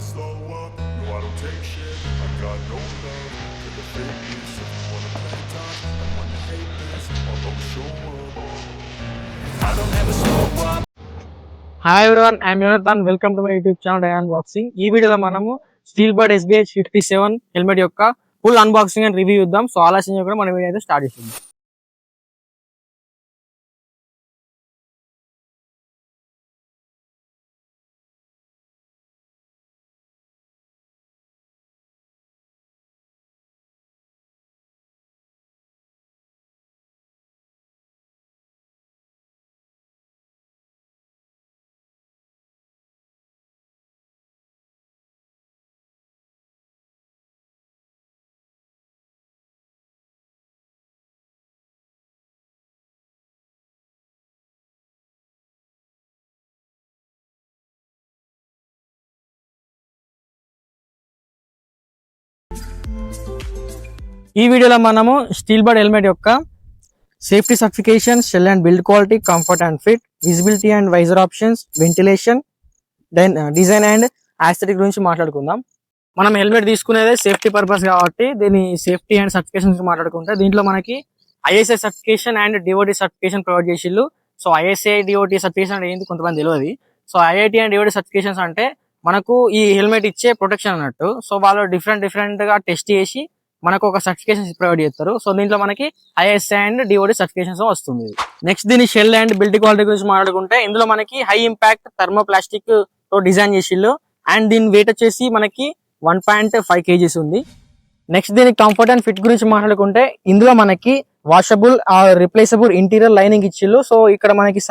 never slow up, no I don't take shit. I got no love for the fakeness. If you wanna play tough and wanna hate this, I'll always show up. I don't ever slow up. Hi everyone, I'm Yonatan. Welcome to my YouTube channel die unboxing. ఈ వీడియోలో మనము steel bird SBH 57 helmet యొక్క full unboxing and review ఇద్దాం. So ఆలస్యం కూడా మన video అయితే start చేద్దాం. ఈ వీడియోలో మనము స్టీల్ బర్డ్ హెల్మెట్ యొక్క safety certification, shell and build quality, comfort and fit, visibility and visor options, ventilation, design and aesthetic గురించి మాట్లాడుకుందాం. మనం హెల్మెట్ తీసుకునేదే సేఫ్టీ పర్పస్ కాబట్టి దీని సేఫ్టీ అండ్ సర్టిఫికేషన్ మాట్లాడుకుంటే దీంట్లో మనకి ISI certification and DOT certification provide చేసిళ్ళు. సో ISI DOT సర్టిఫికేషన్ అంటే ఏంటి కొంతమంది తెలియదు. So IIT and DOT certifications అంటే మనకు ఈ హెల్మెట్ ఇచ్చే ప్రొటెక్షన్ అన్నట్టు. సో వాళ్ళు డిఫరెంట్ గా టెస్ట్ చేసి మనకు ఒక సర్టిఫికేషన్ ప్రొవైడ్ చేస్తారు. సో దీంట్లో మనకి ISI అండ్ DOT సర్టిఫికేషన్స్ వస్తుంది. నెక్స్ట్ దీని షెల్ అండ్ బిల్డ్ క్వాలిటీ గురించి మాట్లాడుకుంటే ఇందులో మనకి హై ఇంపాక్ట్ థర్మోప్లాస్టిక్ తో డిజైన్ చేసిళ్ళు అండ్ దీని వెయిట్ వచ్చేసి మనకి 1.5 kgs ఉంది. నెక్స్ట్ దీని కంఫర్ట్ అండ్ ఫిట్ గురించి మాట్లాడుకుంటే ఇందులో మనకి వాషబుల్ రిప్లేసబుల్ ఇంటీరియర్ లైనింగ్ ఇచ్చిళ్ళు. సో ఇక్కడ మనకి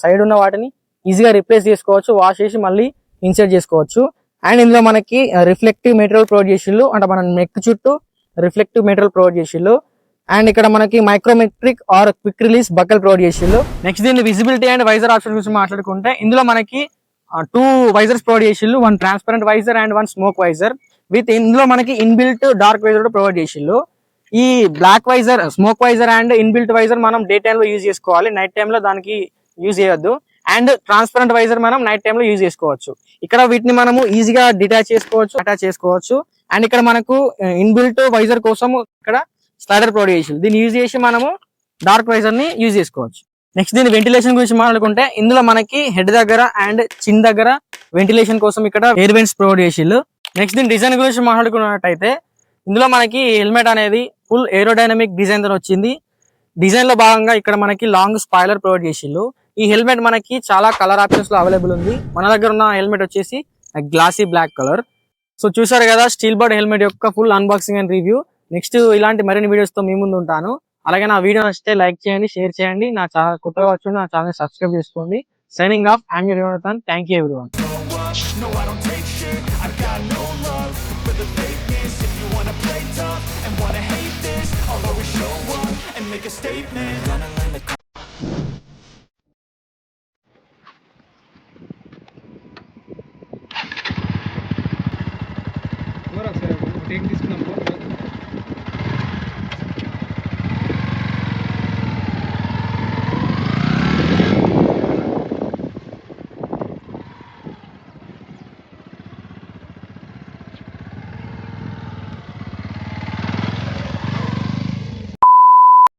సైడ్ ఉన్న వాటిని ఈజీగా రిప్లేస్ చేసుకోవచ్చు, వాష్ చేసి మళ్ళీ ఇన్సర్ట్ చేసుకోవచ్చు. అండ్ ఇందులో మనకి రిఫ్లెక్టివ్ మెటీరియల్ ప్రొవైడ్ చేసిళ్ళు, అంటే మన నెక్ చుట్టూ రిఫ్లెక్టివ్ మెటీరియల్ ప్రొవైడ్ చేసిళ్ళు. అండ్ ఇక్కడ మనకి micrometric or quick release buckle provide చేసిళ్ళు. నెక్స్ట్ దీని విజిబిలిటీ అండ్ వైజర్ ఆప్షన్ గురించి మాట్లాడుకుంటే ఇందులో మనకి 2 వైజర్స్ ప్రొవైడ్ చేసిళ్ళు, 1 transparent visor and 1 smoke visor. ఇందులో మనకి ఇన్బిల్ట్ డార్క్ వైజర్ కూడా ప్రొవైడ్ చేసిళ్ళు. ఈ black visor, smoke visor and inbuilt visor మనం డే టైమ్ లో యూజ్ చేసుకోవాలి, నైట్ టైమ్ లో దానికి యూజ్ చేయొద్దు. అండ్ ట్రాన్స్పరెంట్ వైజర్ మనం నైట్ టైమ్ లో యూజ్ చేసుకోవచ్చు. ఇక్కడ వీటిని మనము ఈజీగా డిటాచ్ చేసుకోవచ్చు, అటాచ్ చేసుకోవచ్చు. అండ్ ఇక్కడ మనకు ఇన్బిల్ట్ వైజర్ కోసం ఇక్కడ స్లైడర్ ప్రొవైడ్ చేసి దీన్ని యూజ్ చేసి మనము డార్క్ వైజర్ ని యూజ్ చేసుకోవచ్చు. నెక్స్ట్ దీని వెంటిలేషన్ గురించి మాట్లాడుకుంటే ఇందులో మనకి హెడ్ దగ్గర అండ్ చిన్ దగ్గర వెంటిలేషన్ కోసం ఇక్కడ ఎయిర్ వెంట్స్ ప్రొవైడ్ చేసిళ్ళు. నెక్స్ట్ దీని డిజైన్ గురించి మాట్లాడుకున్నట్టయితే ఇందులో మనకి హెల్మెట్ అనేది ఫుల్ ఏరోడైనమిక్ డిజైన్ తో వచ్చింది. డిజైన్ లో భాగంగా ఇక్కడ మనకి లాంగ్ స్పాయిలర్ ప్రొవైడ్ చేసిళ్ళు. ఈ హెల్మెట్ మనకి చాలా కలర్ ఆప్షన్స్ లో అవైలబుల్ ఉంది. మన దగ్గర ఉన్న హెల్మెట్ వచ్చేసి గ్లాసీ బ్లాక్ కలర్. సో చూసారు కదా స్టీల్ బర్డ్ హెల్మెట్ యొక్క full unboxing and review. Next ఇలాంటి మరిన్ని వీడియోస్ తో మీ ముందు ఉంటాను. అలాగే నా వీడియో నచ్చితే లైక్ చేయండి, షేర్ చేయండి. నా ఛానల్ కొత్తగా వచ్చి నా ఛానల్ సబ్స్క్రైబ్ చేసుకోండి. Signing off, I'm your Yonatan. Thank you everyone. No, I don't take shit. I got no love for the fakeness. If you wanna play tough and wanna hate this, I'll always show up and make a statement. Gonna learn the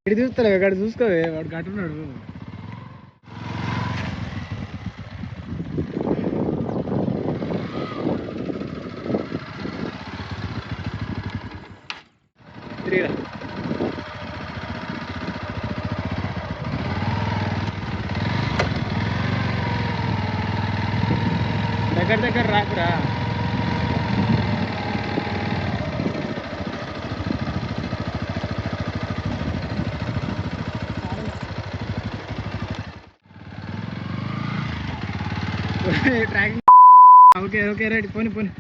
ఎడి చూస్తాడు అక్కడ చూసుకోవే, వాడు కట్టున్నాడు. దగ్గర రాకురా. Tracking okay right, పోనీ.